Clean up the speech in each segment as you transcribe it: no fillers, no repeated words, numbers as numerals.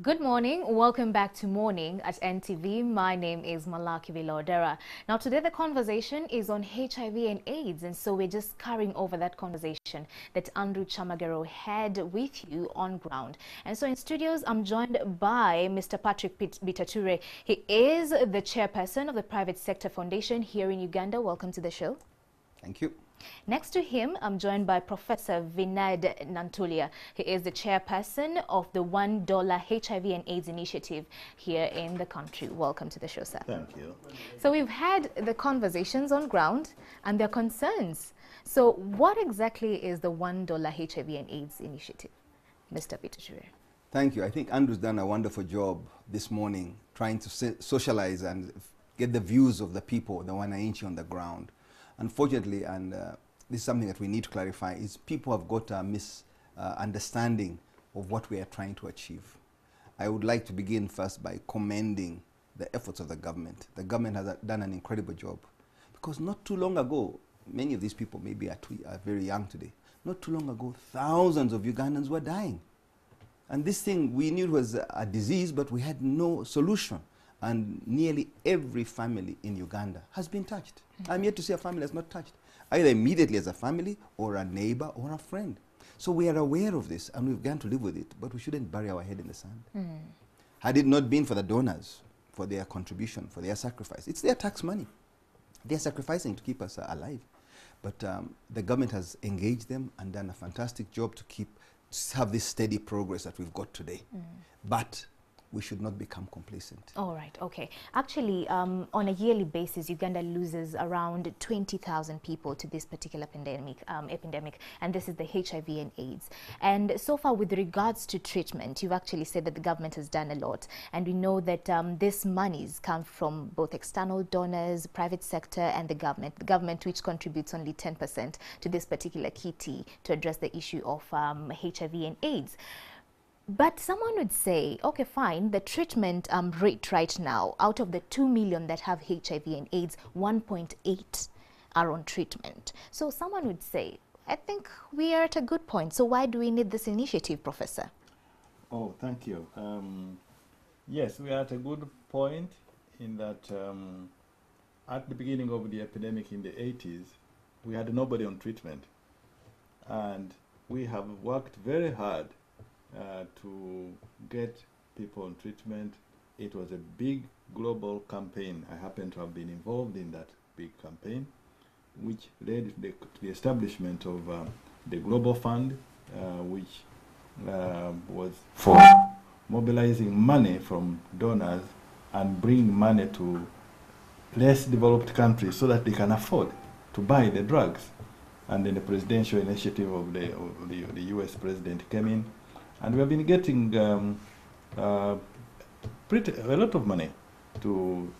Good morning. Welcome back to Morning at NTV. My name is Malaki Vilodera. Now, today the conversation is on HIV and AIDS, and so we're just carrying over that conversation that Andrew Chamagero had with you on ground. And so in studios, I'm joined by Mr. Patrick Bitature. He is the chairperson of the Private Sector Foundation here in Uganda. Welcome to the show. Thank you. Next to him, I'm joined by Professor Vinod Nantulia. He is the chairperson of the $1 HIV and AIDS initiative here in the country. Welcome to the show, sir. Thank you. So we've had the conversations on ground and their concerns. So what exactly is the $1 HIV and AIDS initiative, Mr. Bitature? Thank you. I think Andrew's done a wonderful job this morning trying to socialize and get the views of the people, the wananchi on the ground. Unfortunately, and this is something that we need to clarify, is people have got a misunderstanding of what we are trying to achieve. I would like to begin first by commending the efforts of the government. The government has done an incredible job, because not too long ago, many of these people maybe are very young today. Not too long ago, thousands of Ugandans were dying. And this thing, we knew it was a disease, but we had no solution. And nearly every family in Uganda has been touched. I'm yet to see a family that's not touched, either immediately as a family or a neighbor or a friend. So we are aware of this and we've begun to live with it, but we shouldn't bury our head in the sand. Had it not been for the donors, for their contribution, for their sacrifice, it's their tax money. They're sacrificing to keep us alive. But the government has engaged them and done a fantastic job to have this steady progress that we've got today. But we should not become complacent. All right, okay. Actually, on a yearly basis, Uganda loses around 20,000 people to this particular epidemic, and this is the HIV and AIDS. And so far, with regards to treatment, you've actually said that the government has done a lot, and we know that these monies come from both external donors, private sector, and the government which contributes only 10% to this particular kitty to address the issue of HIV and AIDS. But someone would say, okay, fine, the treatment rate right now, out of the 2 million that have HIV and AIDS, 1.8 are on treatment. So someone would say, I think we are at a good point. So why do we need this initiative, Professor? Oh, thank you. Yes, we are at a good point in that at the beginning of the epidemic in the 80s, we had nobody on treatment. And we have worked very hard to get people on treatment. It was a big global campaign. I happen to have been involved in that big campaign, which led to the establishment of the Global Fund, which was for mobilizing money from donors and bring money to less developed countries so that they can afford to buy the drugs. And then the presidential initiative of the US president came in, and we have been getting a lot of money to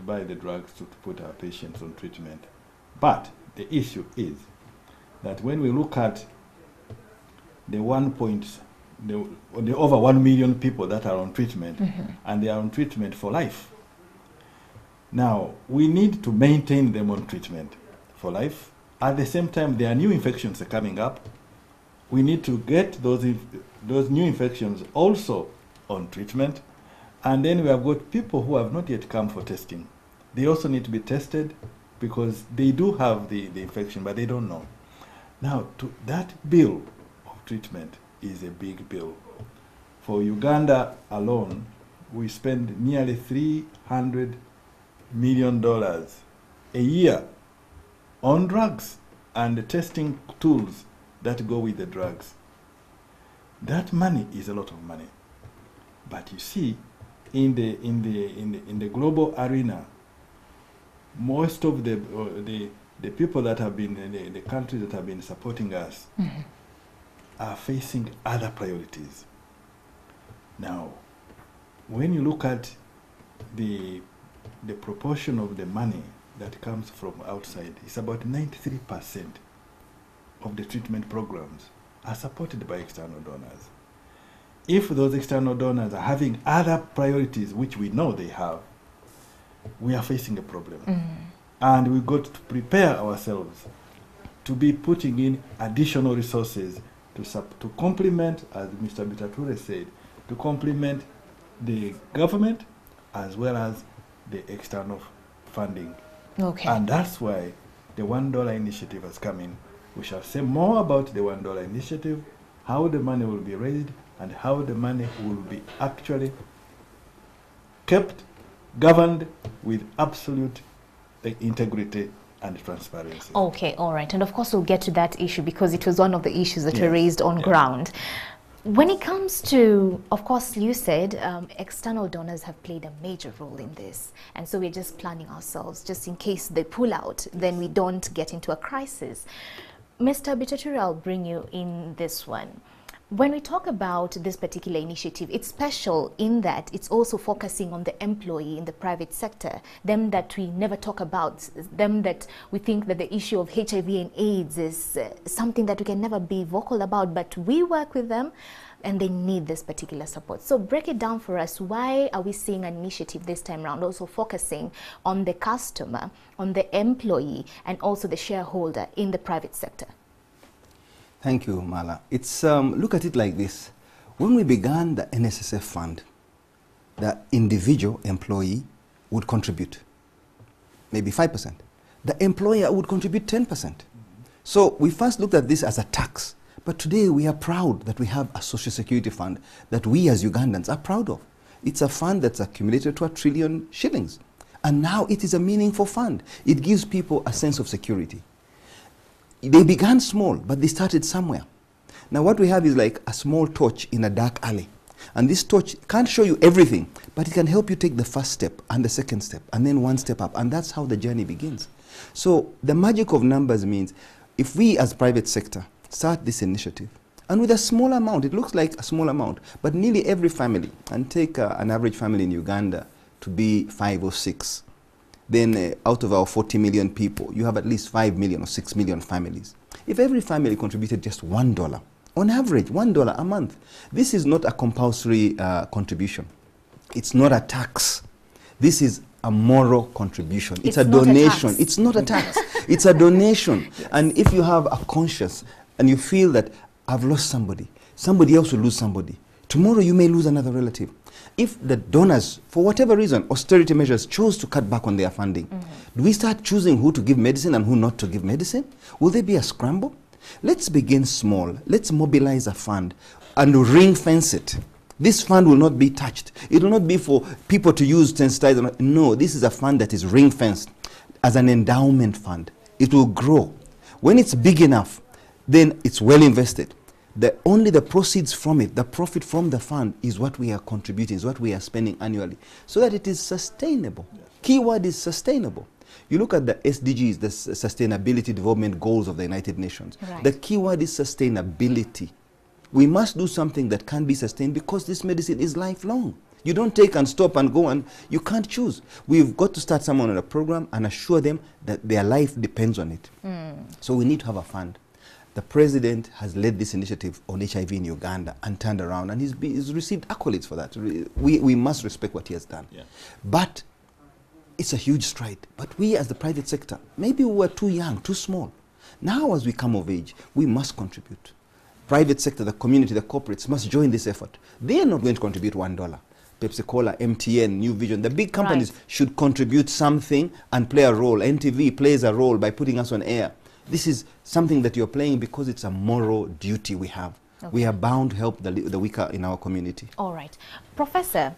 buy the drugs to put our patients on treatment. But the issue is that when we look at the over 1 million people that are on treatment, and they are on treatment for life. Now, we need to maintain them on treatment for life. At the same time, there are new infections coming up. We need to get those new infections also on treatment. And then we have got people who have not yet come for testing. They also need to be tested because they do have the infection, but they don't know. Now, that bill of treatment is a big bill. For Uganda alone, we spend nearly $300 million a year on drugs and the testing tools that go with the drugs. That money is a lot of money. But you see, in the global arena, most of the people that have been, the countries that have been supporting us are facing other priorities. Now, when you look at the proportion of the money that comes from outside, it's about 93% of the treatment programs are supported by external donors. If those external donors are having other priorities, which we know they have, we are facing a problem. And we've got to prepare ourselves to be putting in additional resources to complement, as Mr. Bitature said, to complement the government as well as the external funding. Okay. And that's why the $1 initiative has come in. We shall say more about the $1 initiative, how the money will be raised, and how the money will be actually kept, governed with absolute integrity and transparency. Okay, all right. And of course, we'll get to that issue because it was one of the issues that were Yes. raised on ground. When it comes to, of course, you said external donors have played a major role in this. And so we're just planning ourselves just in case they pull out, then we don't get into a crisis. Mr. Bitaturi, I'll bring you in this one. When we talk about this particular initiative, it's special in that it's also focusing on the employee in the private sector, them that we never talk about, them that we think that the issue of HIV and AIDS is something that we can never be vocal about, but we work with them and they need this particular support. So break it down for us. Why are we seeing an initiative this time around also focusing on the customer, on the employee, and also the shareholder in the private sector? Thank you, Mala. It's look at it like this. When we began the NSSF fund, the individual employee would contribute maybe 5%. The employer would contribute 10%. So we first looked at this as a tax. But today we are proud that we have a social security fund that we as Ugandans are proud of. It's a fund that's accumulated to 1 trillion shillings. And now it is a meaningful fund. It gives people a sense of security. They began small, but they started somewhere. Now what we have is like a small torch in a dark alley. And this torch can't show you everything, but it can help you take the first step and the second step and then one step up. And that's how the journey begins. So the magic of numbers means if we as private sector start this initiative, and with a small amount, it looks like a small amount, but nearly every family, and take an average family in Uganda to be 5 or 6, then out of our 40 million people, you have at least 5 million or 6 million families. If every family contributed just $1, on average, $1 a month, this is not a compulsory contribution. It's not a tax. This is a moral contribution. It's a donation. It's not a tax. It's a donation. Yes. And if you have a conscience and you feel that I've lost somebody, somebody else will lose somebody, tomorrow you may lose another relative. If the donors, for whatever reason, austerity measures, chose to cut back on their funding, do we start choosing who to give medicine and who not to give medicine? Will there be a scramble? Let's begin small. Let's mobilize a fund and ring fence it. This fund will not be touched. It will not be for people to use sensitize. No, this is a fund that is ring fenced as an endowment fund. It will grow. When it's big enough, then it's well invested. Only the proceeds from it, the profit from the fund, is what we are contributing, is what we are spending annually, so that it is sustainable. Yes. Keyword is sustainable. You look at the SDGs, the Sustainability Development Goals of the United Nations. Right. The keyword is sustainability. We must do something that can be sustained because this medicine is lifelong. You don't take and stop and go, and you can't choose. We've got to start someone on a program and assure them that their life depends on it. So we need to have a fund. The president has led this initiative on HIV in Uganda and turned around, and he's received accolades for that. We must respect what he has done. Yeah. But it's a huge stride. But we as the private sector, maybe we were too young, too small. Now as we come of age, we must contribute. Private sector, the community, the corporates must join this effort. They are not going to contribute $1. Pepsi Cola, MTN, New Vision, the big companies should contribute something and play a role. NTV plays a role by putting us on air. This is something that you're playing because it's a moral duty we have. Okay. We are bound to help the weaker in our community. All right. Professor,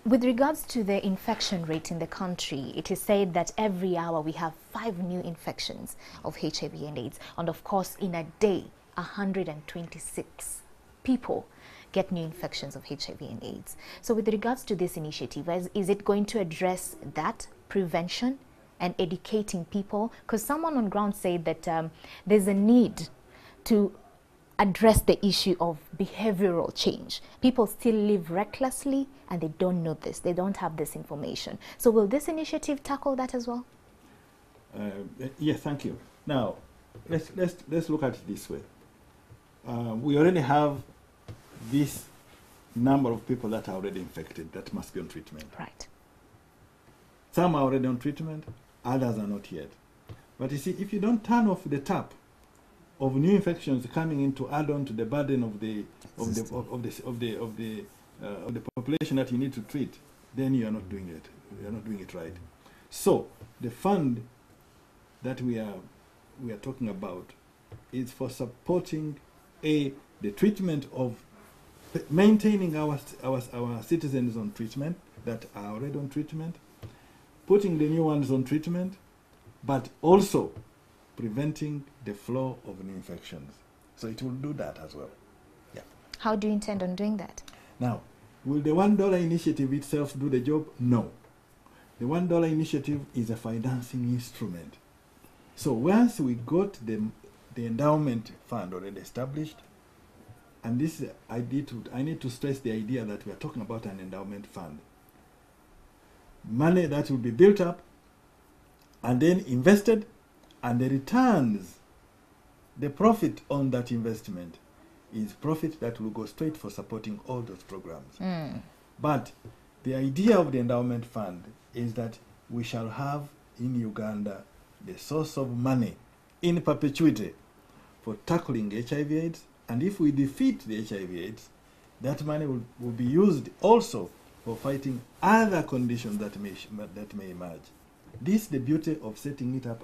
with regards to the infection rate in the country, it is said that every hour we have 5 new infections of HIV and AIDS. And of course, in a day, 126 people get new infections of HIV and AIDS. So with regards to this initiative, is it going to address that prevention and educating people? Because someone on ground said that there's a need to address the issue of behavioral change. People still live recklessly and they don't know this. They don't have this information. So will this initiative tackle that as well? Yes, thank you. Now, let's look at it this way. We already have this number of people that are already infected that must be on treatment. Right. Some are already on treatment, others are not yet. But you see, if you don't turn off the tap of new infections coming in to add on to the burden of the of the population that you need to treat, then you are not doing it. You are not doing it right. So the fund that we are talking about is for supporting the treatment of maintaining our citizens on treatment that are already on treatment, putting the new ones on treatment, but also preventing the flow of new infections. So it will do that as well. Yeah. How do you intend on doing that? Now, will the $1 initiative itself do the job? No. The $1 initiative is a financing instrument. So once we got the endowment fund already established, and this I need to stress the idea that we are talking about an endowment fund. Money that will be built up and then invested, and the returns, the profit on that investment is profit that will go straight for supporting all those programs. But the idea of the endowment fund is that we shall have in Uganda the source of money in perpetuity for tackling HIV/AIDS, and if we defeat the HIV/AIDS, that money will be used also for fighting other conditions that may emerge. This is the beauty of setting it up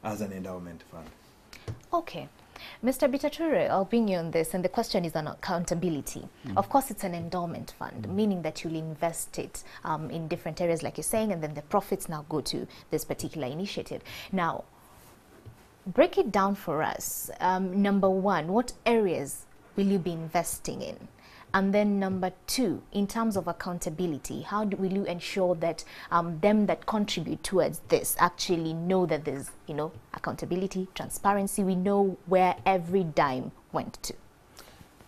as an endowment fund. Okay. Mr. Bitature, I'll bring you on this, and the question is on accountability. Of course, it's an endowment fund, meaning that you'll invest it in different areas, like you're saying, and then the profits now go to this particular initiative. Now, break it down for us. Number one, what areas will you be investing in? And then number two, in terms of accountability, how will you ensure that them that contribute towards this actually know that there's, accountability, transparency, we know where every dime went to?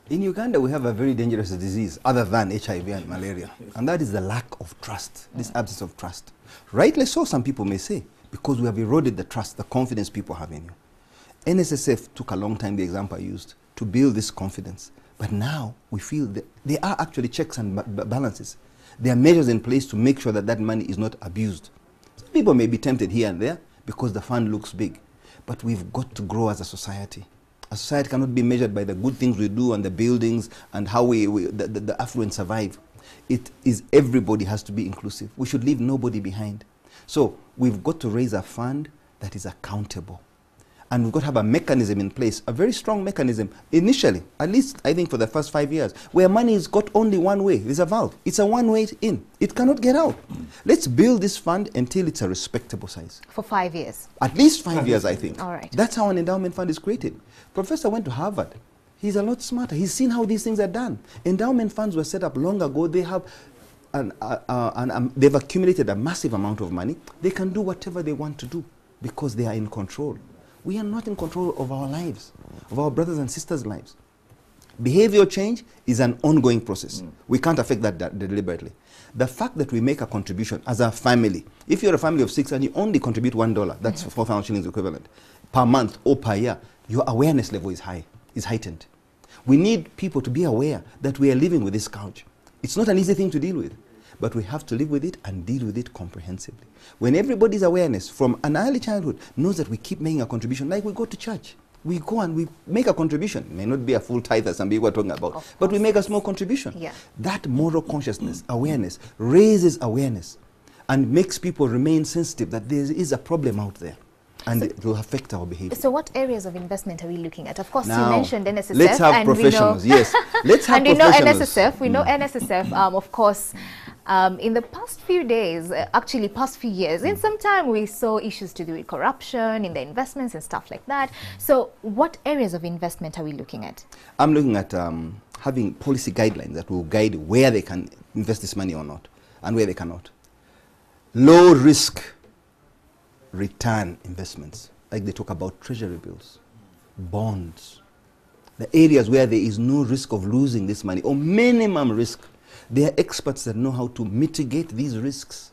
In Uganda, we have a very dangerous disease other than HIV and malaria, and that is the lack of trust, this absence of trust. Rightly so, some people may say, because we have eroded the trust, the confidence people have in you. NSSF took a long time, the example I used, to build this confidence. But now we feel that there are actually checks and balances. There are measures in place to make sure that that money is not abused. Some people may be tempted here and there because the fund looks big. But we've got to grow as a society. A society cannot be measured by the good things we do and the buildings and how the affluent survive. It is everybody has to be inclusive. We should leave nobody behind. So we've got to raise a fund that is accountable. And we've got to have a mechanism in place, a very strong mechanism, initially, at least I think for the first 5 years, where money has got only one way. There's a valve. It's a one-way in. It cannot get out. Let's build this fund until it's a respectable size. For 5 years? At least 5 years, I think. All right. That's how an endowment fund is created. Professor went to Harvard. He's a lot smarter. He's seen how these things are done. Endowment funds were set up long ago. They have they've accumulated a massive amount of money. They can do whatever they want to do because they are in control. We are not in control of our lives, of our brothers and sisters' lives. Behavioral change is an ongoing process. We can't affect that deliberately. The fact that we make a contribution as a family, if you're a family of 6 and you only contribute $1, that's 4,000 shillings equivalent, per month or per year, your awareness level is high, is heightened. We need people to be aware that we are living with this scourge. It's not an easy thing to deal with, but we have to live with it and deal with it comprehensively. When everybody's awareness from an early childhood knows that we keep making a contribution, like we go to church, we go and we make a contribution. It may not be a full tithe as some people are talking about, but we make a small contribution. Yeah. That moral consciousness, awareness, raises awareness and makes people remain sensitive that there is a problem out there. And it will affect our behavior. So what areas of investment are we looking at? Of course, now, you mentioned NSSF. Let's have and professionals, we know yes. Let's have and we professionals. know NSSF. We know NSSF, of course, in the past few days, actually past few years, in some time we saw issues to do with corruption in the investments and stuff like that. So what areas of investment are we looking at? I'm looking at having policy guidelines that will guide where they can invest this money or not and where they cannot. Low risk return investments, like they talk about treasury bills, bonds, the areas where there is no risk of losing this money or minimum risk. There are experts that know how to mitigate these risks.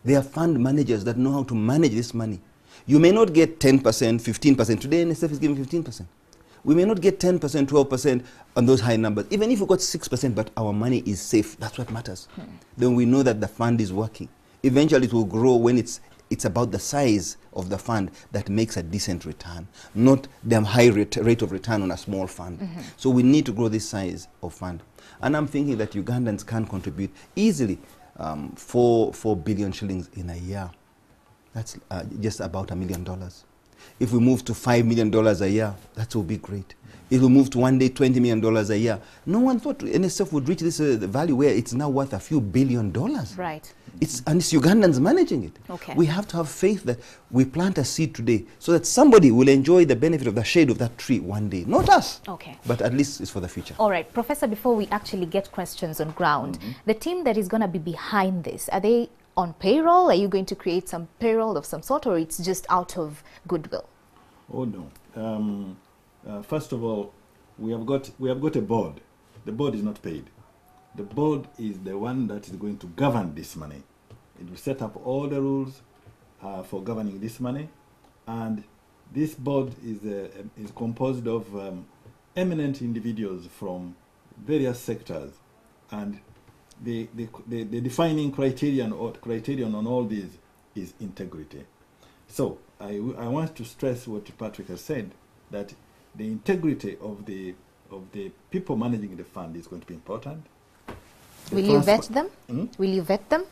There are fund managers that know how to manage this money. You may not get 10%, 15%. Today NSF is giving 15%. We may not get 10%, 12% on those high numbers. Even if we got 6%, but our money is safe, that's what matters. Then we know that the fund is working. Eventually it will grow when it's It's about the size of the fund that makes a decent return, not the high rate of return on a small fund. So we need to grow this size of fund. And I'm thinking that Ugandans can contribute easily 4 billion shillings in a year. That's just about $1 million. If we move to $5 million a year, that will be great. If we move to one day $20 million a year, no one thought NSF would reach this value where it's now worth a few $1 billion. Right. And it's Ugandans managing it. Okay. We have to have faith that we plant a seed today so that somebody will enjoy the benefit of the shade of that tree one day. Not us. Okay. But at least it's for the future. All right, Professor, before we actually get questions on ground, the team that is going to be behind this, are they on payroll? Are you going to create some payroll of some sort, or it's just out of goodwill? Oh no. First of all, we have got a board. The board is not paid. The board is the one that is going to govern this money. It will set up all the rules for governing this money, and this board is composed of eminent individuals from various sectors, and the defining criterion on all these is integrity. So I want to stress what Patrick has said, that the integrity of the people managing the fund is going to be important. Will you vet them? Will you vet them?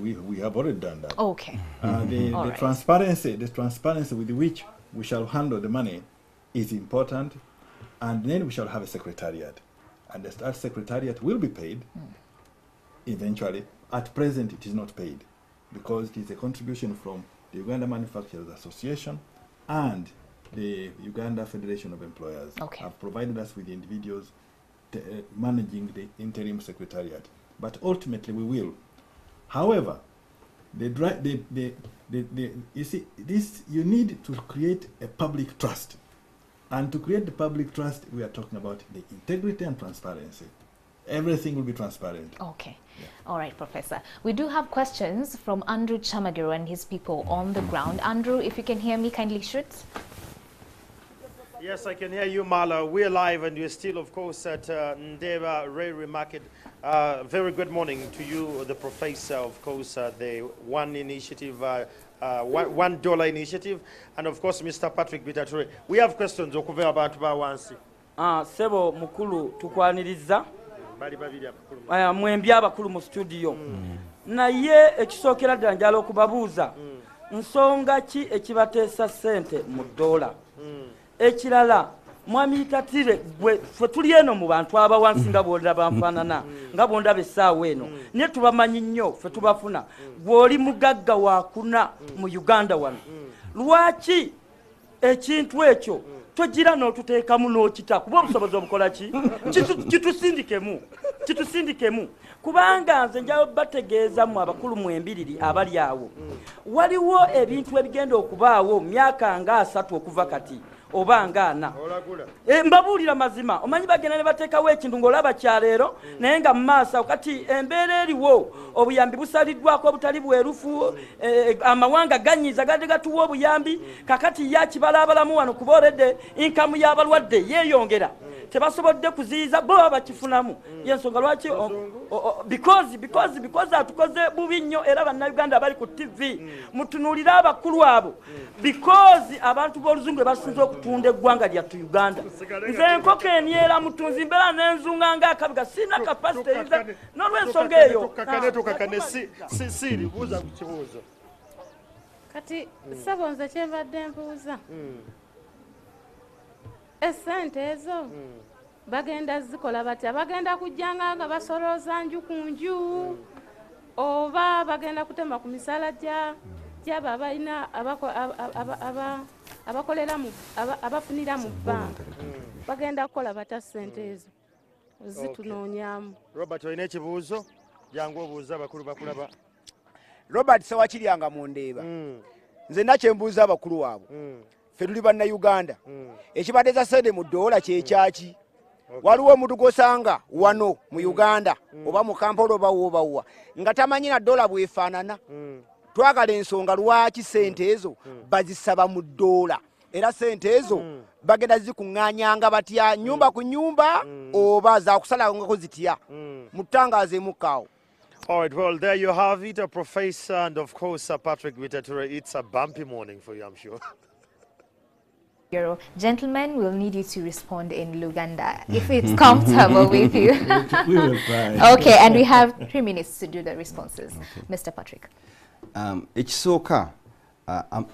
We have already done that. Okay. The transparency with which we shall handle the money is important, and then we shall have a secretariat, and that secretariat will be paid eventually. At present, it is not paid because it is a contribution from the Uganda Manufacturers Association and the Uganda Federation of Employers have provided us with the individuals managing the interim secretariat. But ultimately we will. However, you see, you need to create a public trust. And to create the public trust, we are talking about the integrity and transparency. Everything will be transparent. Okay. Yeah. All right, Professor. We do have questions from Andrew Chamagiro and his people on the ground. Andrew, if you can hear me, kindly shoot. Yes, I can hear you, Marla. We're live, and you're still, of course, at Ndeba Railway Market. Very good morning to you, the Professor, of course, the One Initiative, $1 initiative, and of course, Mr. Patrick Bitature. We have questions. Sebo mukulu tukwaniriza mwembi abakulu mu studio naye ekisookera ddala njala okubabuuza nsonga ki ekibateesa ssente mu dola ekirala mwami Tatire fwe tuli eno mu bantu abawansi nga bonda banfaanana nga bonda besaawa eno ne tubamanyi nnyo fwe tubafuna bw'oli mugagga wakuna mu Uganda wano lwaki ekintu ekyo togira n'otuteekamu n'okita kuba obusobozi obukola ki kitusindikemu kubanga nze nja bategeeza mu abakulu mu embiriri abali awo waliwo ebintu ebigenda okubaawo myaka nga 3 okuva kati oba nga 4 mbabuulira mazima omanyi bagenda ne bateekawo ekintu ng'olaba kyaleero naye nga mu maaso kati embeera eriwo obuyambi busaliddwako obutali bwerufu amawanga ganyiza gadde gatuwa obuyambi kakati yakibalabalamu wano kuba oredde inkamu y'abalwadde yeeyongera tebasobodde kuziyiza bo bakifunamu yensonga lwaki because atukoze bubi nnyo era bannayuganda abali ku TV mutunuulira abakulu abo because abantu b'oluzungu basinze okutunda eggwanga lyattu Uganda nze enkoko enyera mutunzi mbeera n'enzunga ng'akabiga sina kapasite n'olw'ensonga eyo siri buuza ku kibuuzo kati sabo nze kyembadde mbuuza esente ezo bagenda zikola batya bagenda kujjanga nga basolooza nju ku nju oba bagenda kutema ku misala gyabo abalina abakolera abafunira mu bbanka bagenda kukola batya sente ezo zitunoonyamu. Robert olina ekibuuzo jangu obuuza abakulu bakulaba. Robert Sewakiryanga mu Ndeeba nze nakyembuuza abakulu waabwe ffe tuli bannayuganda ekibadde sente mu dola kyekyaki waliwo omuntu gw'osanga wano mu Uganda oba mu Kampala oba wobawa nga tamanyi na dola bwefaanana twagala ensonga lwaki sente ezo bazisaba mu dola era sente ezo bagenda zikuŋŋaanyanga batya nyumba ku nyumba oba zakusalangako zitya mutangaazeemukaawo All right, well, there you have it, Professor, and of course, Patrick Bitature. It's a bumpy morning for you, I'm sure. Gentlemen, we'll need you to respond in Luganda if it's comfortable with you. We will try. Okay, and we have 3 minutes to do the responses. Okay. Mr. Patrick. Ekisooka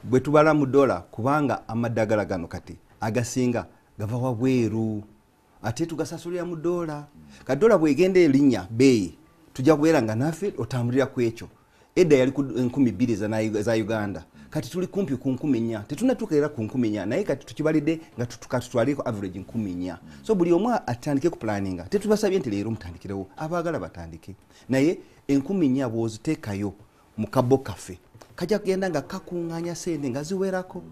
bwe tubala mu dola kubanga amaddagala gano kati agasinga gava wabweru ate tugasasulira mu dola. Kadola bwegenda erinnya beeyi tujja kubeera nga naffe otambulira ku ekyo. Edda yali ku 2,000 za Uganda. Kati tuli kumpi ku 4,000. Tetunatuuka era ku 4,000 naye kati tukibalidde nga tutwaliko average 4,000. So buli omu atandike ku planninga. Tetubasabye nti leero mutandikirewo, abaagala batandike. Naye 4,000 bw'oziteekayo mu kabbo kaffe kajja kugenda nga kakuŋŋaanya sente nga ziwerako.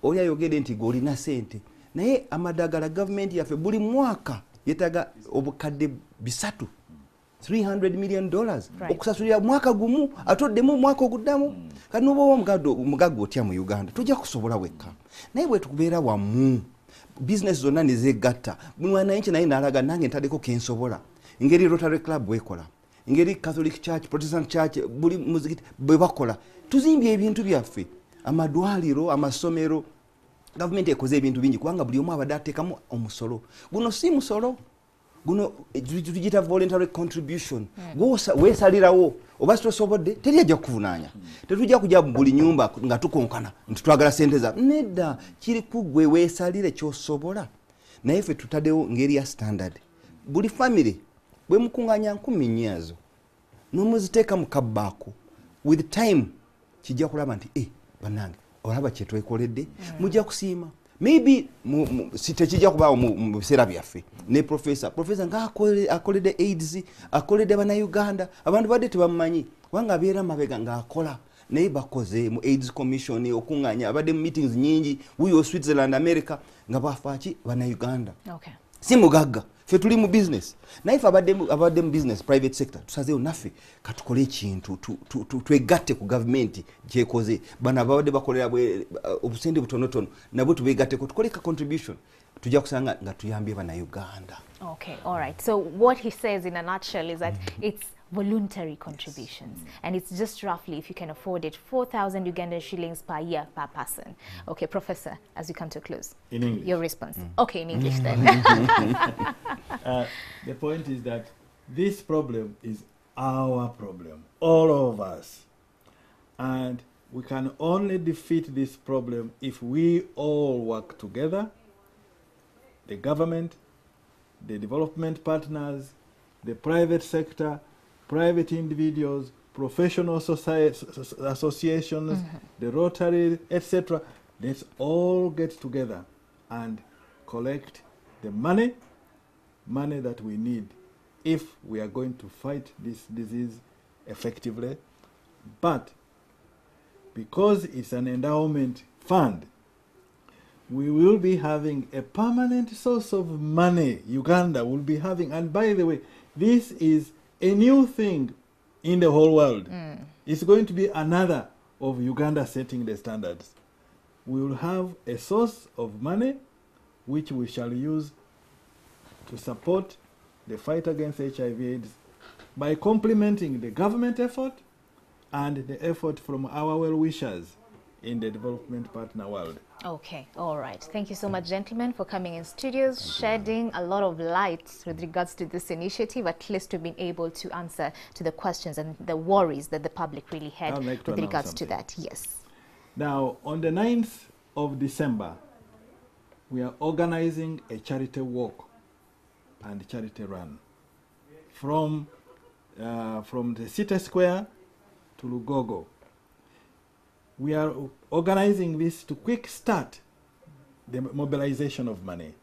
Oli ayogedde nti g'olina sente. Naye amadagala gavumenti yaffe buli mwaka yeetaaga obukadde 3 $300 million okusasulira mwaka gumu atoddemu mwaka oguddamu. Kati n'oba omugagga otya mu Uganda tujja kusobola wekka. Naye bwe tukubeera wamu business zonna ne zeegatta buli wananchi naye n'alaga nange ntaddeko kensobola. Ngeri Rotary Club bwekola, ngeri Catholic Church, Protestant Church, buli muzikiti bwe bakola. Tuzimbye ebintu byaffe, amadwaliro, amasomero. Gavumenti ekoze ebintu bingi kubanga buli omu abadde ateekamu omusolo. Guno si musolo, guno tugiyita voluntary contribution. Weesalirawo oba sitosobodde teri ajja kukuvunaanya. Tetujja kujja buli nyumba nga tukonkana nti twagala sente za nedda, kiri ku gwe weesalire ky'osobola. Naye ffe tutaddewo ngeri ya standard. Buli family bwe mukuŋŋaanya 10,000 ezo n'omuziteeka mu kabbaako with time kijja kulaba nti bannange olaba kye twekoledde mujja kusiima. Maybe tekijja kubaawo mu biseera byaffe ne professor nga akoledde AIDS, akoledde bannayuganda, abantu badde tebamumanyi kubanga abeera mabega ng'akola. Naye bakoze mu AIDS commission okuŋŋaanya, abadde mu meetings nyingi wuyo Switzerland, America nga bafaaki bannayuganda. Okay. Si mugagga ffe tuli mu business naye ffe abadde mu business private sector tusazeewo naffe katukole ekintu twegatte ku gavumenti kyekoze. Bano abadde bakolera obusente butonotono nabwe tubeegatteko tukole ka contribution tujja kusanga nga tuyambye bannayuganda. Okay, all right. So what he says in a nutshell is that it's voluntary contributions, and it's just roughly, if you can afford it, 4,000 Ugandan shillings per year per person. Okay, Professor, as we come to a close, in English. Your response. Okay, in English then. The point is that this problem is our problem, all of us, and we can only defeat this problem if we all work together, the government, the development partners, the private sector, private individuals, professional associations, the Rotary, etc. Let's all get together and collect the money that we need if we are going to fight this disease effectively. But because it's an endowment fund, we will be having a permanent source of money. Uganda will be having, and by the way, this is a new thing in the whole world. It's going to be another of Uganda setting the standards. We will have a source of money which we shall use to support the fight against HIV/AIDS by complementing the government effort and the effort from our well-wishers in the development partner world. Okay, all right. Thank you so much, gentlemen, for coming in studios, shedding a lot of light with regards to this initiative, at least to being able to answer to the questions and the worries that the public really had with regards to that. Yes. Now, on the 9th of December, we are organizing a charity walk and charity run from the City Square to Lugogo. We are organizing this to quick start the mobilization of money.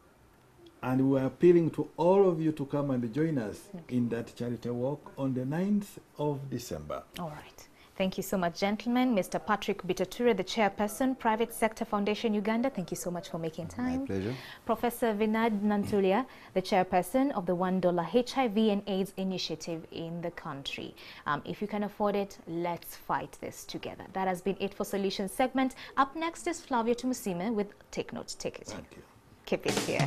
And we are appealing to all of you to come and join us in that charity walk on the 9th of December. All right. Thank you so much, gentlemen. Mr. Patrick Bitature, the chairperson, Private Sector Foundation Uganda, thank you so much for making time. My pleasure. Professor Vinod Nantulia, the chairperson of the $1 HIV and AIDS initiative in the country. If you can afford it, let's fight this together. That has been it for Solutions segment. Up next is Flavio Tumusime with Take Note. Take it. Thank you. Keep it here.